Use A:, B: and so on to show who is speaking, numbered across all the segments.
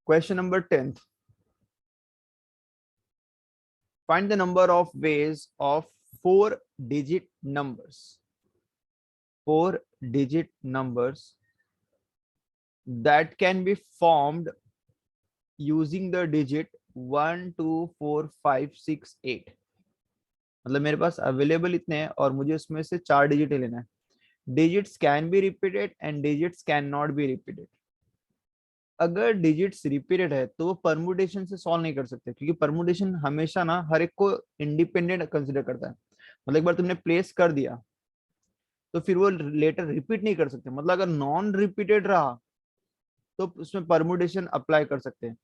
A: Question number 10th. Find the number of ways of 4-digit numbers. 4-digit numbers that can be formed using the digit 1 2 4 5 6 8. मतलब मेरे पास available इतने हैं और मुझे उसमें से 4 डिजिट लेना है. Digits can be repeated and digits can not be repeated. अगर डिजिट्स रिपीटेड है तो वो परमुटेशन से सॉल्व नहीं कर सकते, क्योंकि परमुटेशन हमेशा ना हर एक को इंडिपेंडेंट कंसिडर करता है. मतलब एक बार तुमने प्लेस कर दिया तो फिर वो लेटर रिपीट नहीं कर सकते. मतलब अगर नॉन रिपीटेड रहा तो उसमें परमुटेशन अप्लाई कर सकते हैं,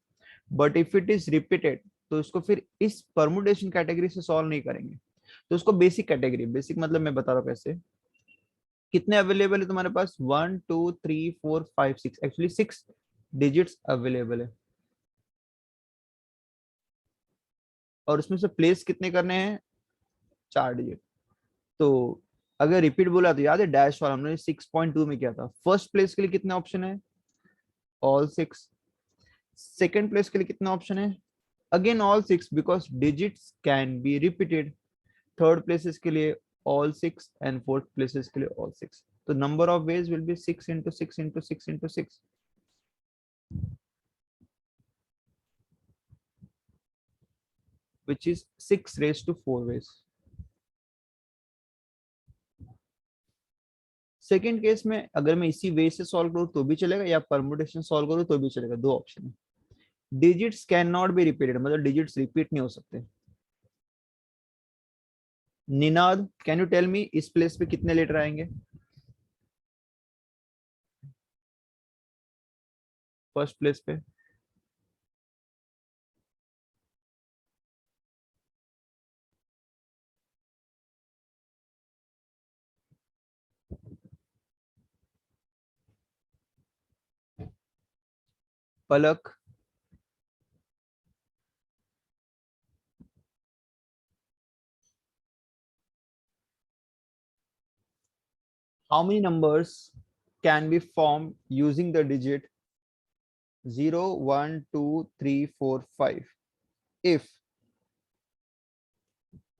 A: but if it is repeated तो इसको फिर इस परमुटेशन कैटेगरी से सॉल्व नहीं करेंगे. तो उसको बेसिक कैटेगरी, बेसिक मतलब मैं बता रहा हूँ कैसे. कितने अवेलेबल है तुम्हारे पास? 1 2 3 4 5 6. एक्चुअली 6 डिजिट्स अवेलेबल है और उसमें से प्लेस कितने करने हैं? 4 डिजिट. तो अगर रिपीट बोला तो याद है डैश वाला हमने 6.2 में किया था. फर्स्ट प्लेस के लिए कितने ऑप्शन है? ऑल 6. सेकंड प्लेस के लिए कितना ऑप्शन है? Again all 6 because digits can be repeated. Third places के लिए all 6 and fourth places के लिए all 6. तो number of ways will be 6 into 6 into 6 into 6. which is 6 raised to 4 ways. Second case में अगर मैं इसी वे से सॉल्व करूं तो भी चलेगा या परमुटेशन सॉल्व करूं तो भी चलेगा. दो ऑप्शन है. Digits can not be repeated मतलब डिजिट्स रिपीट नहीं हो सकते. Ninad can you tell me इस प्लेस पे कितने लेटर आएंगे? फर्स्ट प्लेस पे पलक. How many numbers can be formed using the digit 0 1 2 3 4 5 if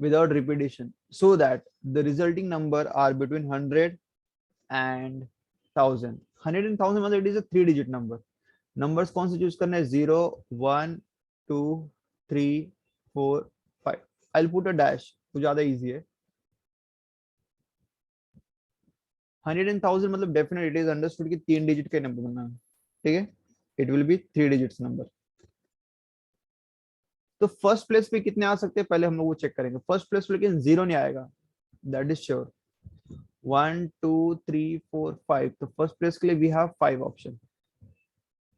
A: without repetition, so that the resulting number are between 100 and 1000. 100 and 1000 मतलब it is a 3-digit number. Numbers कौन से choose करना है? 0 1 2 3 4 5. I'll put a dash तो ज्यादा easy है. 100 and 1000 मतलब definitely it is understood कि 3 digit के नंबर बनना है. ठीक है, it will be 3 digits number. तो फर्स्ट प्लेस पे कितने आ सकते हैं पहले हम लोग वो चेक करेंगे. फर्स्ट प्लेस पे लेकिन 0 नहीं आएगा, दैट इज श्योर. 1 2 3 4 5. तो फर्स्ट प्लेस के लिए we have 5 option.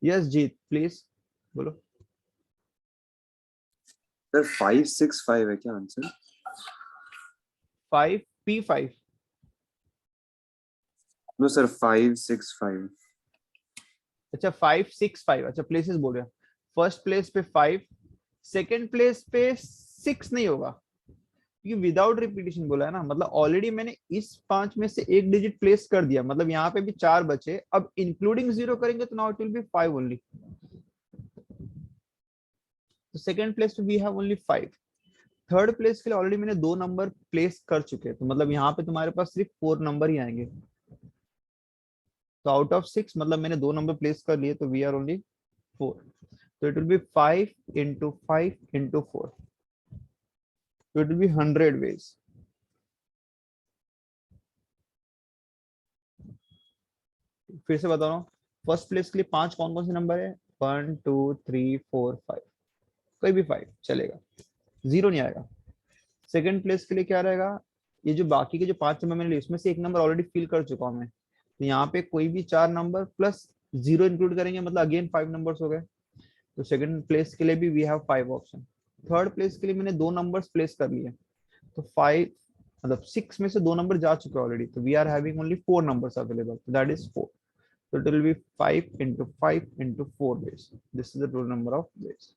A: Yes Jeet please बोलो.
B: सर 565 है क्या आंसर?
A: 5 P5.
B: No sir 565.
A: अच्छा 565. अच्छा प्लेसेस बोल रहे हैं. फर्स्ट प्लेस पे 5, सेकंड प्लेस पे 6 नहीं होगा क्योंकि विदाउट रिपीटेशन बोला है ना. मतलब ऑलरेडी मैंने इस 5 में से एक डिजिट प्लेस कर दिया, मतलब यहाँ पे भी 4 बचे. अब इंक्लूडिंग 0 करेंगे तो now it will be 5 only. तो सेकंड प्लेस पे we have only 5. Third place के लिए ऑलरेडी मैंने 2 नंबर प्लेस कर चुके हैं, तो मतलब यहाँ पे तुम्हारे पास सिर्फ 4 नंबर ही आएंगे. तो आउट ऑफ 6 मतलब मैंने 2 नंबर प्लेस कर लिए तो वी आर ओनली 4. तो it will be 5 into 5 into 4. So it will be 100 ways. फिर से बता रहा हूँ. फर्स्ट प्लेस के लिए 5 कौन कौन से नंबर है? 1 2 3 4 5. कोई भी 5 चलेगा, 0 नहीं आएगा. सेकंड प्लेस के लिए क्या रहेगा? ये जो बाकी के जो 5 नंबर मैंने लिए उसमें से एक नंबर ऑलरेडी फिल कर चुका हूं मैं, तो यहाँ पे कोई भी 4 नंबर प्लस 0 इंक्लूड करेंगे मतलब अगेन 5 नंबर्स हो गए. तो सेकंड प्लेस के लिए भी we have 5 option. Third place के लिए मैंने 2 नंबर्स प्लेस कर लिए, तो 5 मतलब 6 में से 2 नंबर जा चुके ऑलरेडी, तो we are having only 4 numbers available, that is 4. So it will be 5 into 5 into 4 ways. This is the total number of ways.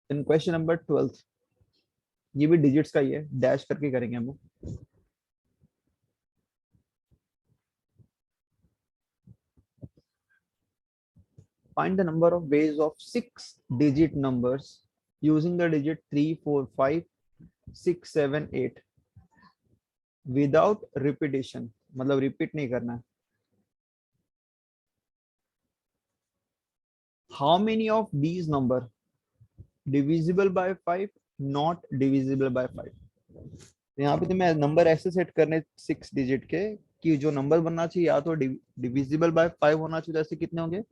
A: In question number 12, ये भी डिजिट्स का ही है, डैश करके करेंगे हम. Find the number of ways of 6-digit numbers using the digit 3, 4, 5, 6, 7, 8 without repetition. मतलब repeat नहीं करना. How many of these number divisible by 5, not divisible by 5? यहाँ पे तो मैं नंबर ऐसे सेट करने 6 डिजिट के कि जो नंबर बनना चाहिए या तो डिविजिबल बाय 5 होना चाहिए, जैसे कितने होंगे,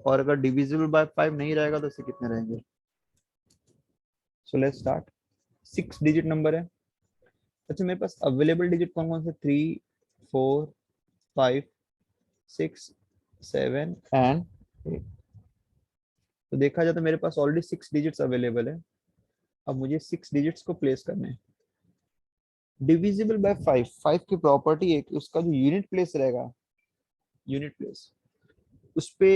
A: और अगर डिविजिबल बाय 5 नहीं रहेगा तो ऐसे कितने रहेंगे. So let's start. 6 digit number है. अच्छा मेरे पास अवेलेबल डिजिट कौन कौन से, 3, 4, 5, 6, 7 एंड 8. तो देखा जाए तो मेरे पास ऑलरेडी 6 डिजिट्स अवेलेबल है. अब मुझे 6 डिजिट्स को प्लेस करने हैं. डिविजिबल बाय 5, 5 की प्रॉपर्टी है कि उसका जो यूनिट प्लेस रहेगा, यूनिट प्लेस उस पे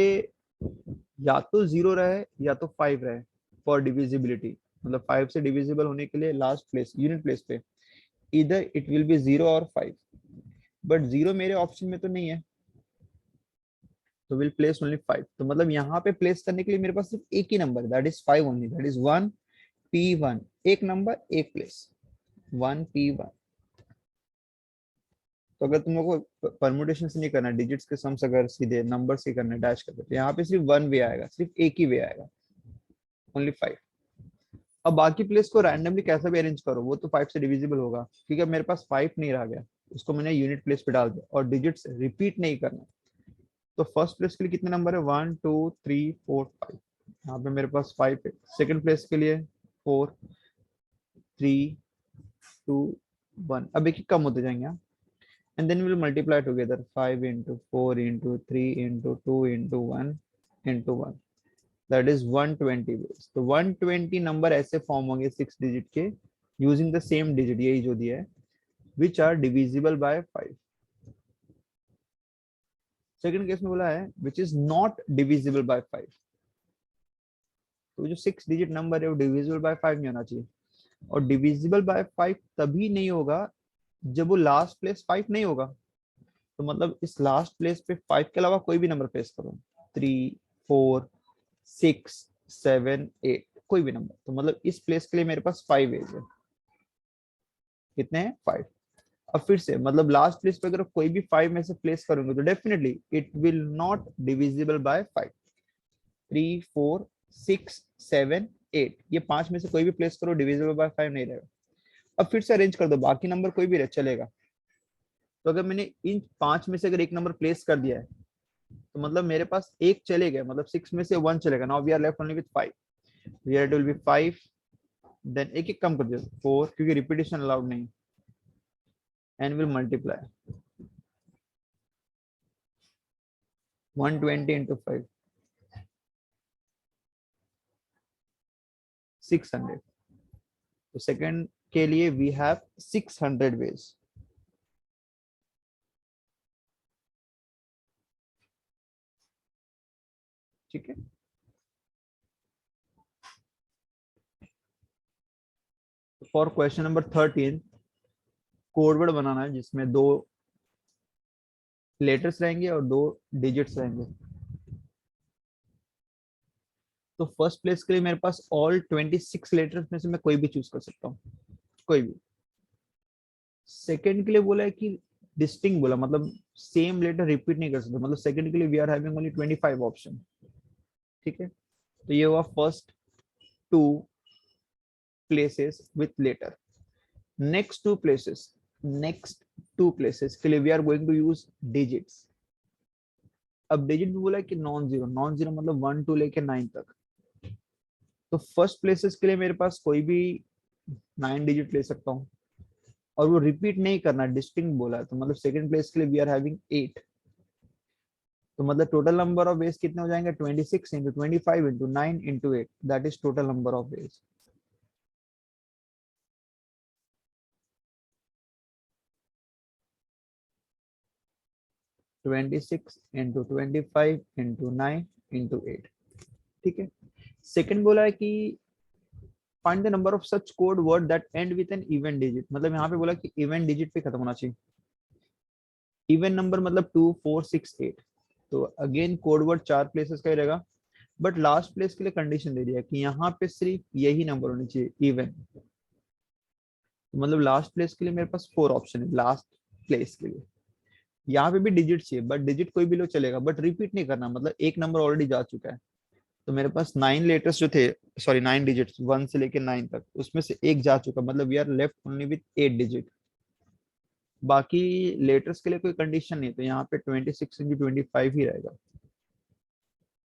A: या तो 0 रहे या तो 5 रहे फॉर डिविजिबिलिटी. मतलब 5 से डिविजिबल होने के लिए लास्ट प्लेस यूनिट प्लेस पे इधर इट विल बी 0 और 5, बट 0 मेरे ऑप्शन में तो नहीं है, तो विल प्लेस ओनली 5. तो मतलब यहाँ पे प्लेस करने के लिए मेरे पास सिर्फ एक ही number, that is 5 only, that is 1 P1. एक नंबर एक प्लेस, 1 P1. तो अगर तुम लोग को परमुटेशन से नहीं करना, डिजिट्स के सम्स अगर सीधे नंबर से करना है डैश करके, तो यहाँ पे सिर्फ 1 वे आएगा, सिर्फ एक ही वे आएगा, ओनली 5. अब बाकी प्लेस को रैंडमली कैसा भी अरेंज करो, वो तो 5 से डिविजिबल होगा, क्योंकि अब मेरे पास 5 नहीं रह गया, उसको मैंने यूनिट प्लेस पे डाल दिया और डिजिट्स रिपीट नहीं करना. तो फर्स्ट प्लेस के लिए कितने नंबर है, 1 2 3 4 5. यहाँ पे मेरे पास 5 है. सेकंड प्लेस के लिए 4 3 2 1. अब एक एक कम होते जाएंगे, and then we'll multiply together 5 into 4 into 3 into 2 into 1 into 1, that is 120 ways. तो 120 नंबर ऐसे फॉर्म होंगे 6 डिजिट के यूजिंग द सेम डिजिट, यही जो दिया है, which are divisible by 5. Second case में बोला है which is not divisible by 5. तो जो 6 डिजिट नंबर है वो divisible by 5 नहीं होना चाहिए, और divisible by 5 तभी नहीं होगा जब वो लास्ट प्लेस 5 नहीं होगा. तो मतलब इस लास्ट प्लेस पे 5 के अलावा कोई भी नंबर प्लेस करो, 3 4 6 7 8 कोई भी नंबर. तो मतलब इस प्लेस के लिए मेरे पास 5 वेज है. कितने हैं, 5. अब फिर से मतलब लास्ट प्लेस पे अगर कोई भी 5 में से प्लेस करूंगा तो definitely it will not divisible by 5. 3 4 6 7 8 ये 5 में से कोई भी प्लेस करो, डिविजिबल बाय 5 नहीं रहेगा. अब फिर से अरेंज कर दो, बाकी नंबर कोई भी रहे चलेगा. तो अगर मैंने इन 5 में से अगर एक नंबर प्लेस कर दिया है तो मतलब मेरे पास एक चले गए, मतलब 6 में से 1 चलेगा. Now we are left only with 5. Here it will be 5, then एक एक कम कर दिया 4, क्योंकि रिपीटिशन अलाउड नहीं, एंड विल मल्टीप्लाई 120 into 5 600. तो सेकंड के लिए वी हैव 600 वेज. ठीक है. For question number 13 code word बनाना है जिसमें 2 लेटर्स रहेंगे और 2 डिजिट्स रहेंगे. तो फर्स्ट प्लेस के लिए मेरे पास ऑल 26 लेटर्स में से मैं कोई भी चूज कर सकता हूँ, कोई भी. सेकंड के लिए बोला है कि डिस्टिंक्ट बोला, मतलब सेम लेटर रिपीट नहीं कर सकते, मतलब सेकंड के लिए we are having only 25 option. ठीक है. तो ये हुआ first 2 places with letter. Next 2 places के लिए we are going to use digits. अब डिजिट भी बोला है कि नॉन जीरो मतलब 1 2 लेके 9 तक. तो फर्स्ट प्लेसेस के लिए मेरे पास कोई भी 9 डिजिट ले सकता हूँ, और वो रिपीट नहीं करना, डिस्टिंक्ट बोला है. तो मतलब सेकंड प्लेस के लिए वी आर हैविंग 8. तो मतलब टोटल नंबर ऑफ वेज कितने हो जाएंगे, 26 into 25 into 9 into 8, that is total number of veg. Twenty 25 into 9 into 8. ठीक है. सेकंड बोला है कि find the number of such code word that end with an even digit. मतलब यहाँ पे बोला कि इवन डिजिट पे खत्म होना चाहिए. इवन नंबर मतलब 2 4 6 8. तो अगेन कोड वर्ड 4 प्लेसेस का ही रहेगा, बट लास्ट प्लेस के लिए कंडीशन दे दिया कि यहाँ पे सिर्फ यही नंबर होने चाहिए इवन। मतलब लास्ट प्लेस के लिए मेरे पास 4 ऑप्शन है लास्ट प्लेस के लिए। यहाँ पे भी डिजिट चाहिए, बट डिजिट कोई भी लो चलेगा, बट रिपीट नहीं करना, मतलब एक नंबर ऑलरेडी जा चुका है। तो मेरे पास 9 लेटर्स जो थे, सॉरी 9 डिजिट्स 1 से लेके 9 तक, उसमें से एक जा चुका, मतलब we are left only with 8 digit. बाकी लेटर्स के लिए कोई कंडीशन नहीं, तो यहाँ पे 26 इंटू 25 ही रहेगा,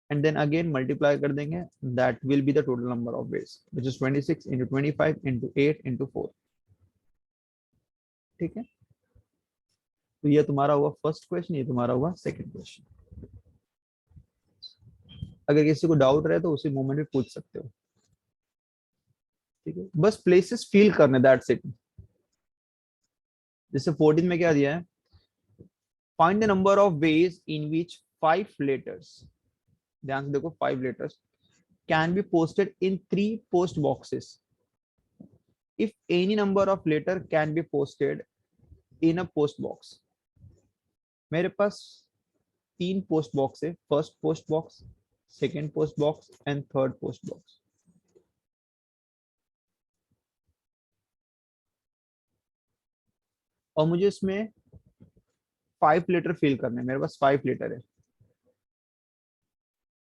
A: एंड देन अगेन मल्टीप्लाई कर देंगे, that will be the total number of ways which is 26 into 25 into 8 into 4। ठीक है, तो ये तुम्हारा हुआ फर्स्ट क्वेश्चन, ये तुम्हारा हुआ सेकंड क्वेश्चन। अगर किसी को डाउट रहे तो उसी मोमेंट में पूछ सकते हो। ठीक है, बस प्लेसेस फील करने, दैट्स इट। जैसे 14 में क्या दिया है, find the number of ways in which 5 letters, ध्यान से देखो 5 letters can be posted in 3 post boxes if any number of letter can be posted in a post box। मेरे पास 3 पोस्ट बॉक्स है, first post box, second post box and third post box. और मुझे इसमें 5 letter fill करने हैं, मेरे पास 5 लेटर है,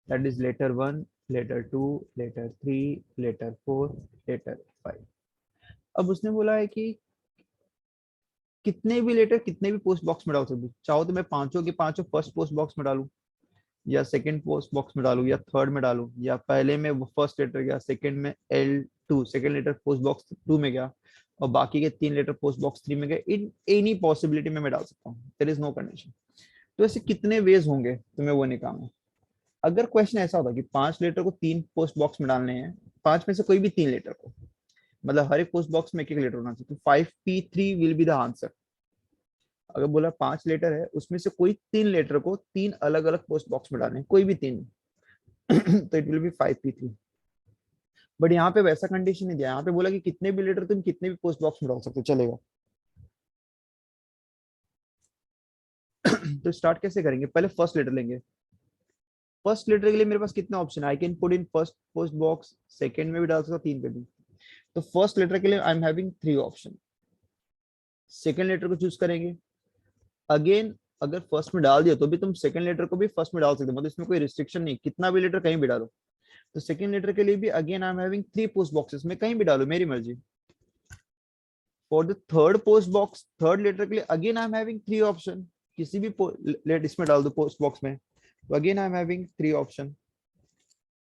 A: that is letter 1, letter 2, letter 3, letter 4, letter 5। अब उसने बोला है कि कितने भी लेटर कितने भी पोस्ट बॉक्स में डाल सकते हो, चाहो तो मैं पांचों के पांचों फर्स्ट पोस्ट बॉक्स में डालूं, या सेकंड पोस्ट बॉक्स में डालूं, या थर्ड में डालूं, या पहले में वो फर्स्ट लेटर गया, सेकंड में L2 second letter post box 2 में गया, और बाकी के 3 लेटर पोस्ट बॉक्स 3 में गए। इन एनी पॉसिबिलिटी में मैं डाल सकता हूँ, देयर इज नो कंडीशन। तो ऐसे कितने वेज होंगे तुम्हें वो निकालना है। अगर क्वेश्चन ऐसा होता कि 5 लेटर को 3 पोस्ट बॉक्स में डालने हैं, 5 में से कोई भी 3 लेटर को, मतलब हर एक पोस्ट बॉक्स में एक एक लेटर होना चाहिए, तो 5P3 will be the answer. अगर बोला 5 लेटर है, उसमें से कोई 3 लेटर को 3 अलग अलग पोस्ट बॉक्स में डालने, कोई भी 3 तो it will B 5P3। But यहाँ पे वैसा कंडीशन नहीं दिया, यहाँ पे बोला कि कितने भी लेटर तुम कितने भी पोस्ट बॉक्स में डाल सकते हो, चलेगा। तो स्टार्ट कैसे करेंगे, पहले फर्स्ट लेटर लेंगे। फर्स्ट लेटर के लिए मेरे पास कितने ऑप्शन है, I can put in first post box, second में भी डाल सकता हूँ, 3 पे भी। तो फर्स्ट लेटर के लिए I am having 3 option, second letter को चूज करेंगे। अगेन अगर फर्स्ट में डाल दिया तो भी तुम सेकंड लेटर को भी फर्स्ट में डाल सकते हो, मतलब इसमें कोई रिस्ट्रिक्शन नहीं, कितना भी लेटर कहीं भी डालो। तो सेकंड लेटर के लिए भी again I am having 3 post boxes, में कहीं भी डालो, मेरी मर्जी। For the third post box, third letter के लिए again I am having 3 option, किसी भी लेट इसमें डाल दो पोस्ट बॉक्स में, तो again I am having 3 option.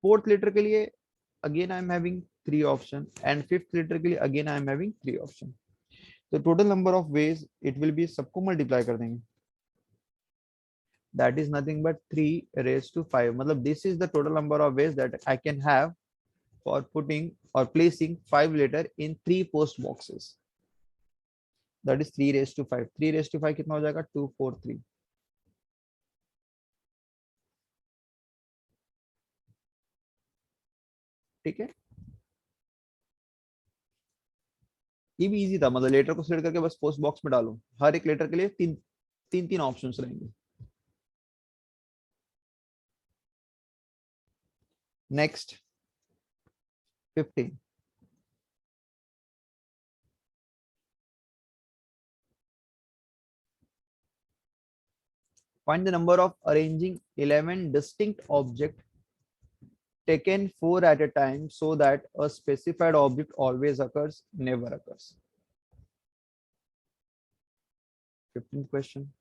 A: Fourth letter के लिए again I am having 3 option, and fifth letter के लिए again I am having 3 option. तो total number of ways it will be, सबको मल्टीप्लाई कर देंगे, that is nothing but 3 raised to 5, मतलब this is the total number of ways that I can have for putting or placing 5 letter in 3 post boxes, that is 3 raised to 5। 3 raised to 5 कितना हो जाएगा, 243। ठीक है, ये भी easy था, मतलब लेटर को सिलेक्ट करके बस पोस्ट बॉक्स में डालो, हर एक लेटर के लिए तीन तीन तीन ऑप्शंस रहेंगे। Next 15, find the number of arranging 11 distinct objects taken 4 at a time so that a specified object always occurs, never occurs। 15th question,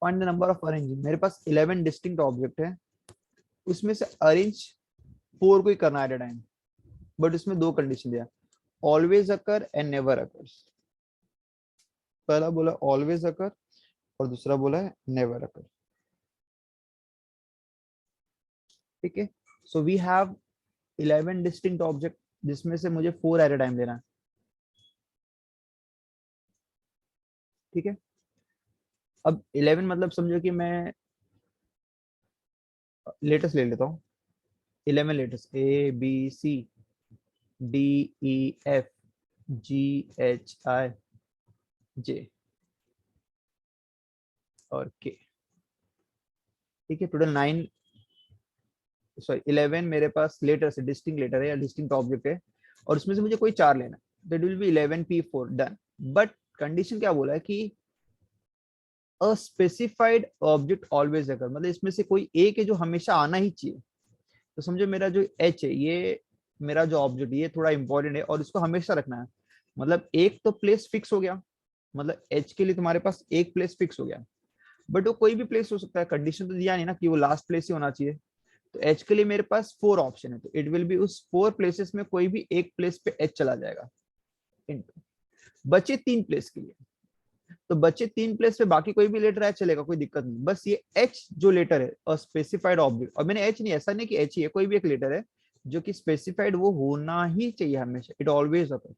A: find the number of arranging. मेरे पास 11 डिस्टिंक्ट ऑब्जेक्ट है, उसमें से arrange 4 को ही करना at a time, but इसमें 2 condition दिया, always occur and never occurs. पहला बोला ऑलवेज अकर और दूसरा बोला है नेवर अकर। ठीक है, so we have 11 distinct object, जिसमें से मुझे 4 एट अ टाइम देना है। ठीक है, अब 11 मतलब समझो कि मैं लेटेस्ट ले लेता हूँ, 11 latest, A B C D E F G H I J और K। ठीक है, टोटल 9, सॉरी 11 मेरे पास लेटर्स है, डिस्टिंक्ट लेटर है या डिस्टिंक्ट ऑब्जेक्ट है, और उसमें से मुझे कोई 4 लेना है, that will be 11 P4 done. But condition क्या बोला है कि अ स्पेसिफाइड ऑब्जेक्ट ऑलवेज अगर, मतलब इसमें से कोई एक है जो हमेशा आना ही चाहिए। तो समझो मेरा जो H है, ये मेरा जो ऑब्जेक्ट, ये थोड़ा इंपॉर्टेंट है और इसको हमेशा रखना है। मतलब एक तो प्लेस फिक्स हो गया, मतलब H के लिए तुम्हारे पास एक प्लेस फिक्स हो गया, बट वो कोई भी प्लेस हो सकता है, कंडीशन तो दिया नहीं ना कि वो लास्ट प्लेस ही होना चाहिए। तो H के लिए मेरे पास 4 ऑप्शन है, तो इट विल बी उस 4 प्लेसेस में कोई भी एक प्लेस पे H चला जाएगा। बचे 3 प्लेस के लिए, तो बचे 3 प्लेस पे बाकी कोई भी लेटर है चलेगा, कोई दिक्कत नहीं। बस ये H जो लेटर है और स्पेसिफाइड ऑब्जेक्ट, और मैंने H नहीं, ऐसा नहीं कि H ही है, कोई भी एक लेटर है जो कि स्पेसिफाइड, वो होना ही चाहिए हमेशा, इट ऑलवेज अकर।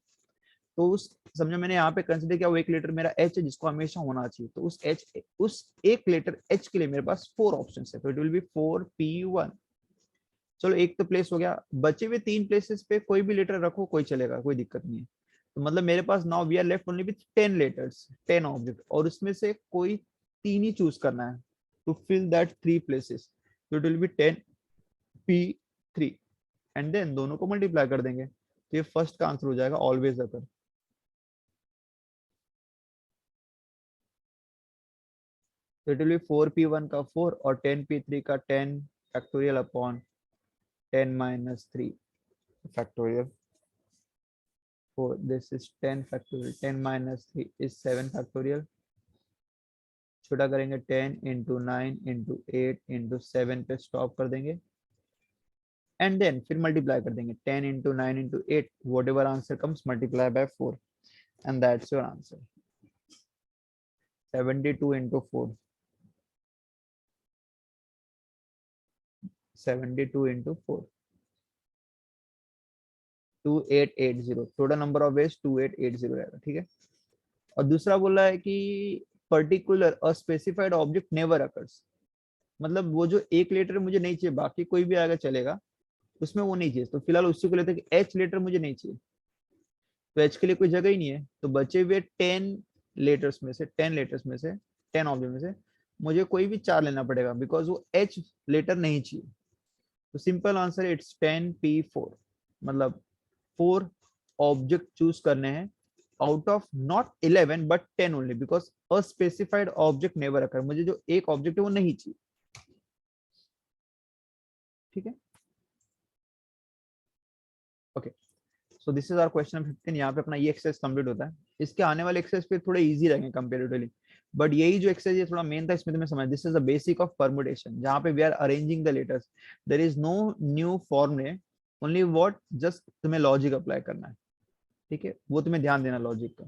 A: तो उस, समझो मैंने यहाँ पे कंसीडर किया वो एक लेटर मेरा H है जिसको हमेशा होना चाहिए, तो उस एक लेटर H के लिए मेरे पास 4 ऑप्शन है, तो इट विल बी 4P1। चलो एक तो प्लेस हो गया, बचे हुए 3 प्लेसेस पे कोई भी लेटर रखो, कोई चलेगा, कोई दिक्कत नहीं है। तो मतलब मेरे पास now we are left only with 10 letters, 10 object, और उसमें से कोई 3 ही चूज करना है टू फिल दैट 3 प्लेसेस, तो it will be 10P3 and then दोनों को मल्टीप्लाई कर देंगे, तो ये फर्स्ट का आंसर हो जाएगा ऑलवेज अकर। तो इट विल बी 4P1 का 4 और 10P3 का 10 factorial upon 10 minus 3 factorial. So this is 10 factorial, 10 minus 3 is 7 factorial। छोटा करेंगे 10 into 9 into 8 into 7 पे स्टॉप कर देंगे, एंड देन फिर मल्टीप्लाई कर देंगे 10 into 9 into 8, whatever answer comes multiply by 4 and that's your answer। 72 into 4, 72 into 4, 2880, total number of veg 2880 रहेगा। ठीक है, और दूसरा बोला है कि पर्टिकुलर और स्पेसिफाइड ऑब्जेक्ट नेवर अकर्स, मतलब वो जो एक लेटर मुझे नहीं चाहिए, बाकी कोई भी आएगा चलेगा, उसमें वो नहीं चाहिए, तो फिलहाल उसी को लेते हैं कि H लेटर मुझे नहीं चाहिए, तो H के लिए कोई जगह ही नहीं है, तो बचे हुए 10 लेटर्स में से, 10 लेटर्स में से, 10 ऑब्जेक्ट में से मुझे कोई भी 4 लेना पड़ेगा, बिकॉज वो H लेटर नहीं चाहिए। तो सिंपल आंसर इट्स 10P4, मतलब 4 ऑब्जेक्ट चूज करने हैं out of not 11 but 10 only, because unspecified object never occur, मुझे जो एक ऑब्जेक्ट है वो नहीं चाहिए। ठीक है, okay, so this is our question number 15। यहाँ पे अपना ये एक्सरसाइज कंप्लीट होता है। इसके आने वाले एक्सरसाइज फिर थोड़े इजी रहेंगे कंपेरेटिवली, बट यही जो एक्सरसाइज है थोड़ा मेन था, इसमें तुम्हें समझ, this is the basic of permutation, जहाँ पे we are arranging the letters, there is no new फॉर्मूले, ओनली व्हाट, जस्ट तुम्हें लॉजिक अप्लाई करना है। ठीक है, वो तुम्हें ध्यान देना लॉजिक का।